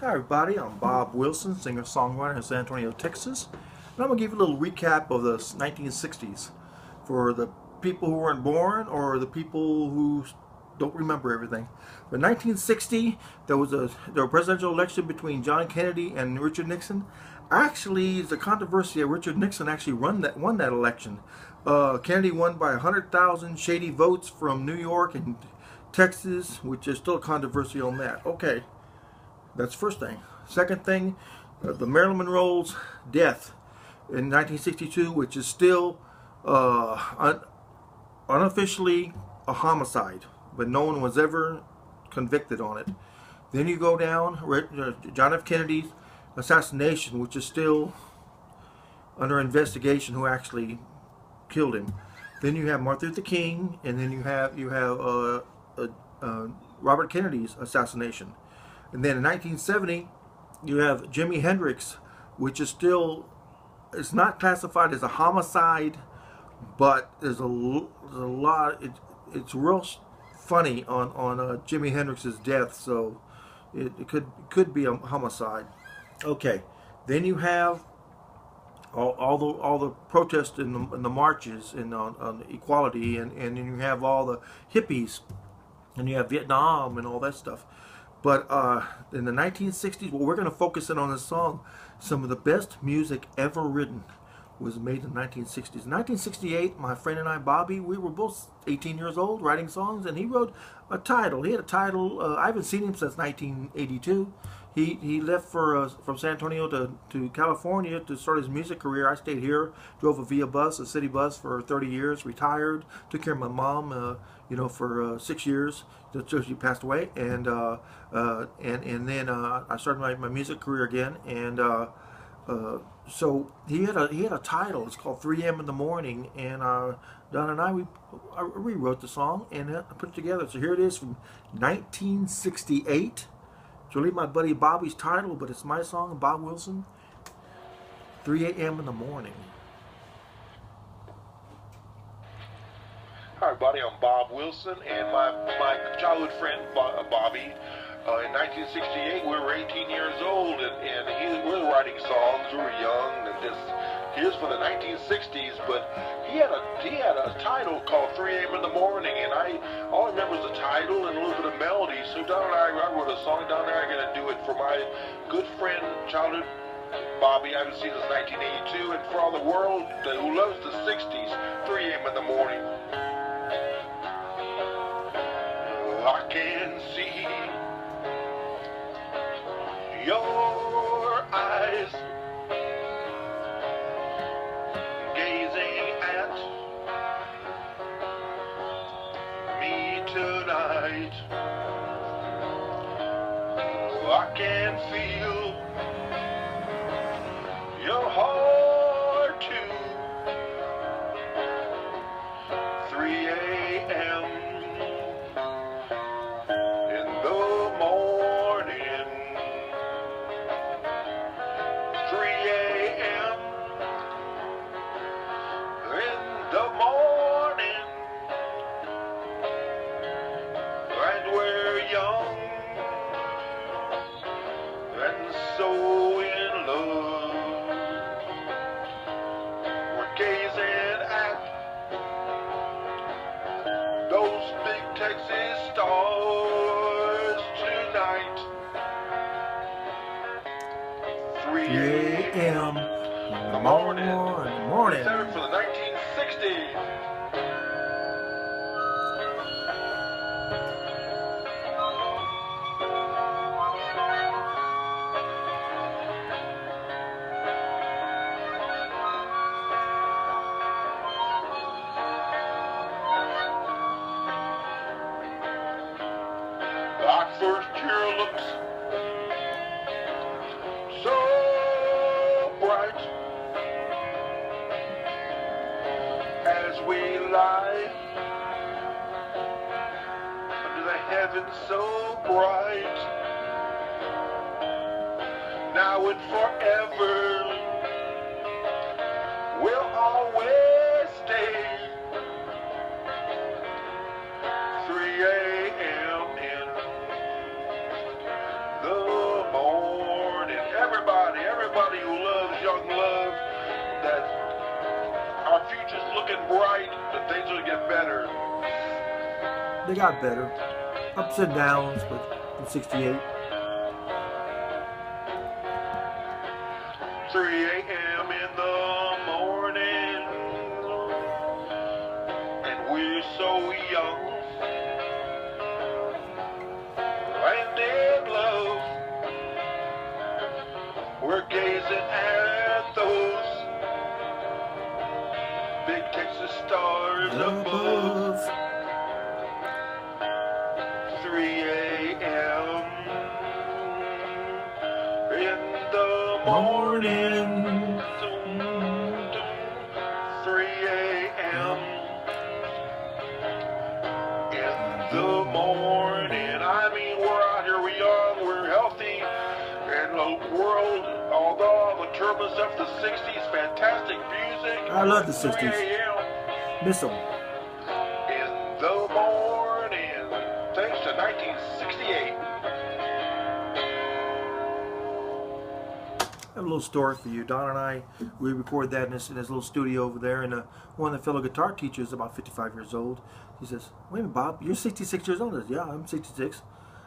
Hi everybody, I'm Bob Wilson, singer-songwriter in San Antonio, Texas. And I'm going to give you a little recap of the 1960s for the people who weren't born or the people who don't remember everything. In 1960, there was a presidential election between John Kennedy and Richard Nixon. Actually, it's a controversy that Richard Nixon actually won that election. Kennedy won by 100,000 shady votes from New York and Texas, which is still a controversy on that. Okay. That's the first thing. Second thing, the Marilyn Monroe's death in 1962, which is still unofficially a homicide, but no one was ever convicted on it. Then you go down John F. Kennedy's assassination, which is still under investigation who actually killed him. Then you have Martin Luther King, and then you have Robert Kennedy's assassination. And then in 1970, you have Jimi Hendrix, which is still, it's not classified as a homicide, but there's a lot, it's real funny on Jimi Hendrix's death, so it could be a homicide. Okay, then you have all the protests in the marches and on equality, and then you have all the hippies, and you have Vietnam and all that stuff. But in the 1960s, well, we're going to focus in on this song. Some of the best music ever written was made in the 1960s. In 1968, my friend and I, Bobby, we were both 18 years old writing songs, and he wrote a title. He had a title. I haven't seen him since 1982. He left from San Antonio to California to start his music career. I stayed here, drove a Via bus, a city bus, for 30 years, retired, took care of my mom, for 6 years until she passed away, and then I started my music career again, and so he had a title. It's called 3 a.m. in the Morning, and Don and I rewrote the song and put it together. So here it is from 1968. It's really my buddy Bobby's title, but it's my song, Bob Wilson, 3 a.m. in the Morning. Hi everybody, I'm Bob Wilson, and my childhood friend Bobby. In 1968, we were 18 years old, and we were writing songs. We were young, and he was for the 1960s. But he had a title called 3 a.m. in the Morning, and all I remember is the title and a little bit of melody. So Don and I wrote a song down there. I'm gonna do it for my good friend, childhood Bobby. I haven't seen since 1982, and for all the world who loves the 60s, 3 a.m. in the morning. I can see your eyes gazing at me tonight. I can feel your heart too. 3 a.m. The morning, and we're young and so in love. We're gazing at those big Texas stars tonight. 3 a.m. in the morning. Seven for the 1960s. Our first year looks so bright as we lie under the heavens so bright. Now and forever we'll always stay. 3 a.m. in the morning. future's looking bright, but things will get better. They got better. Ups and downs, but in 68. 3 a.m. in the morning, and we're so young and in love. We're gazing at those big Texas stars above. 3 a.m. in the morning. 3 a.m. in the morning. I mean, we're out here, we're young, we're healthy, and the world, although all the turbulence of the 60s, fantastic music. I love the 60s. 3 a.m. Miss them. in the morning, thanks to 1968. I have a little story for you. Don and I, we record that in this little studio over there, and one of the fellow guitar teachers, about 55 years old, he says, "Wait a minute, Bob, you're 66 years old." I said, "Yeah, I'm 66.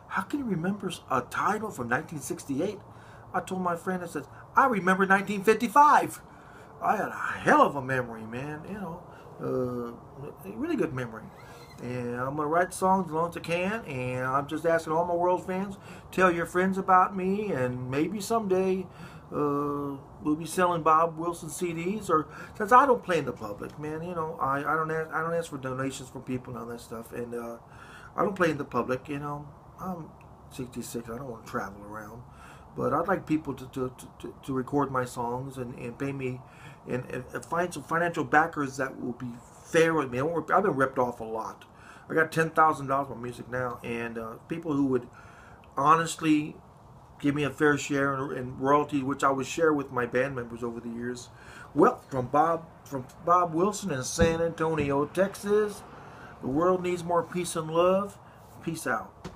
How can you remember a title from 1968? I told my friend, I said, "I remember 1955. I had a hell of a memory, man. You know, really good memory. And I'm going to write songs as long as I can, and I'm just asking all my world fans, tell your friends about me, and maybe someday we'll be selling Bob Wilson CDs, or since I don't play in the public, man, you know, I don't ask for donations from people and all that stuff, and I don't play in the public, you know. I'm 66, I don't want to travel around, but I'd like people to record my songs and pay me, and find some financial backers that will be fair with me. I've been ripped off a lot. I got $10,000 for music now, and people who would honestly give me a fair share in royalty, which I would share with my band members over the years. Well, from Bob Wilson in San Antonio, Texas, the world needs more peace and love. Peace out.